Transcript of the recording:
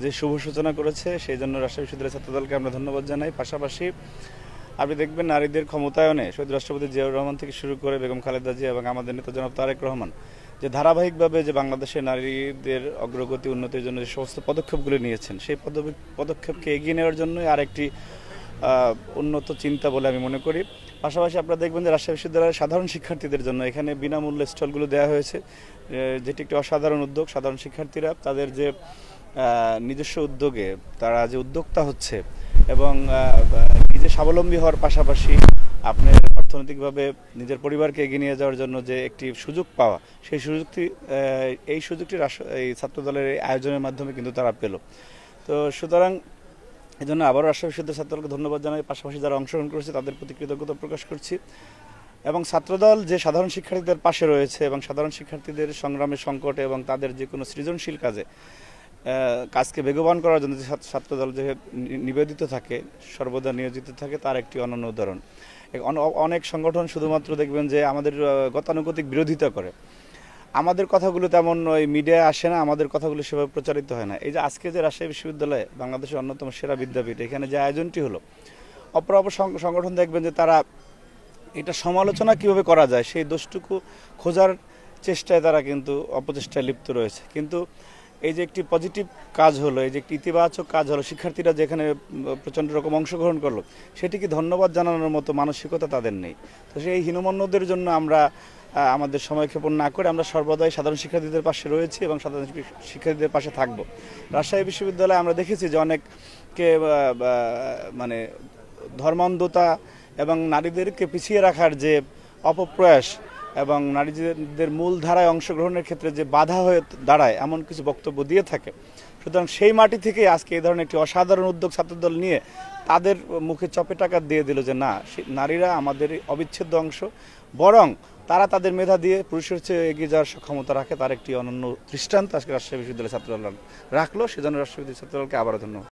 যে শুভ সূচনা করেছে সেই জন্য রাজশাহী বিশ্ববিদ্যালয় ছাত্রদলকে আমরা ধন্যবাদ জানাই। পাশাপাশি আপনি দেখবেন নারীদের ক্ষমতায়নে শহীদ রাষ্ট্রপতি জিয়াউর রহমান থেকে শুরু করে বেগম খালেদা জিয়া এবং আমাদের নেতা জনাব তারেক রহমান যে ধারাবাহিকভাবে যে বাংলাদেশের নারীদের অগ্রগতি উন্নতির জন্য যে সমস্ত পদক্ষেপগুলি নিয়েছেন, সেই পদক্ষেপকে এগিয়ে নেওয়ার জন্যই আরেকটি উন্নত চিন্তা বলে আমি মনে করি। পাশাপাশি আপনারা দেখবেন যে রাজশাহী বিশ্ববিদ্যালয়ের সাধারণ শিক্ষার্থীদের জন্য এখানে বিনামূল্যে স্টলগুলো দেওয়া হয়েছে, যেটি একটি অসাধারণ উদ্যোগ। সাধারণ শিক্ষার্থীরা তাদের যে নিজস্ব উদ্যোগে তারা যে উদ্যোক্তা হচ্ছে এবং নিজে স্বাবলম্বী হওয়ার পাশাপাশি আপনার অর্থনৈতিকভাবে নিজের পরিবারকে এগিয়ে নিয়ে যাওয়ার জন্য যে একটি সুযোগ পাওয়া, সেই সুযোগটি এই ছাত্রদলের এই আয়োজনের মাধ্যমে কিন্তু তারা পেল। তো সুতরাং এই জন্য আবারও রাজশাহী বিশ্ববিদ্যালয় ছাত্রদলকে ধন্যবাদ জানাই। পাশাপাশি যারা অংশগ্রহণ করেছে তাদের প্রতি কৃতজ্ঞতা প্রকাশ করছি। এবং ছাত্রদল যে সাধারণ শিক্ষার্থীদের পাশে রয়েছে এবং সাধারণ শিক্ষার্থীদের সংগ্রামের সংকটে এবং তাদের যে কোনো সৃজনশীল কাজকে বেগবান করার জন্য যে ছাত্রদল যে নিবেদিত থাকে, সর্বদা নিয়োজিত থাকে, তার একটি অনন্য উদাহরণ। অনেক সংগঠন শুধুমাত্র দেখবেন যে আমাদের গতানুগতিক বিরোধিতা করে, আমাদের কথাগুলো তেমন ওই মিডিয়ায় আসে না, আমাদের কথাগুলো সেভাবে প্রচারিত হয় না। এই যে আজকে যে রাজশাহী বিশ্ববিদ্যালয়ে বাংলাদেশের অন্যতম সেরা বিদ্যাপীঠ, এখানে যে আয়োজনটি হলো, অপর সংগঠন দেখবেন যে তারা এটা সমালোচনা কিভাবে করা যায় সেই দোষটুকু খোঁজার চেষ্টায় তারা কিন্তু অপচেষ্টায় লিপ্ত রয়েছে। কিন্তু এই যে একটি পজিটিভ কাজ হলো, এই যে একটি ইতিবাচক কাজ হলো, শিক্ষার্থীরা যেখানে প্রচণ্ড রকম অংশগ্রহণ করলো, সেটিকে ধন্যবাদ জানানোর মতো মানসিকতা তাদের নেই। তো সেই হীনমন্যদের জন্য আমরা আমাদের সময়ক্ষেপণ না করে আমরা সর্বদাই সাধারণ শিক্ষার্থীদের পাশে রয়েছি এবং সাধারণ শিক্ষার্থীদের পাশে থাকব। রাজশাহী বিশ্ববিদ্যালয়ে আমরা দেখেছি যে অনেককে মানে ধর্মান্ধতা এবং নারীদেরকে পিছিয়ে রাখার যে অপপ্রয়াস এবং নারীদের মূল ধারায় অংশগ্রহণের ক্ষেত্রে যে বাধা হয়ে দাঁড়ায়, এমন কিছু বক্তব্য দিয়ে থাকে। সুতরাং সেই মাটি থেকে আজকে এই ধরনের একটি অসাধারণ উদ্যোগ ছাত্রদল নিয়ে তাদের মুখে চপেটাঘাত দিয়ে দিল যে না, নারীরা আমাদের অবিচ্ছেদ্য অংশ, বরং তারা তাদের মেধা দিয়ে পুরুষের চেয়ে এগিয়ে যাওয়ার সক্ষমতা রাখে, তার একটি অনন্য দৃষ্টান্ত আজকে রাজশাহী বিশ্ববিদ্যালয় ছাত্রদল রাখলো। সেজন্য রাজশাহী বিশ্ববিদ্যালয় ছাত্রদলকে আবারও ধন্যবাদ।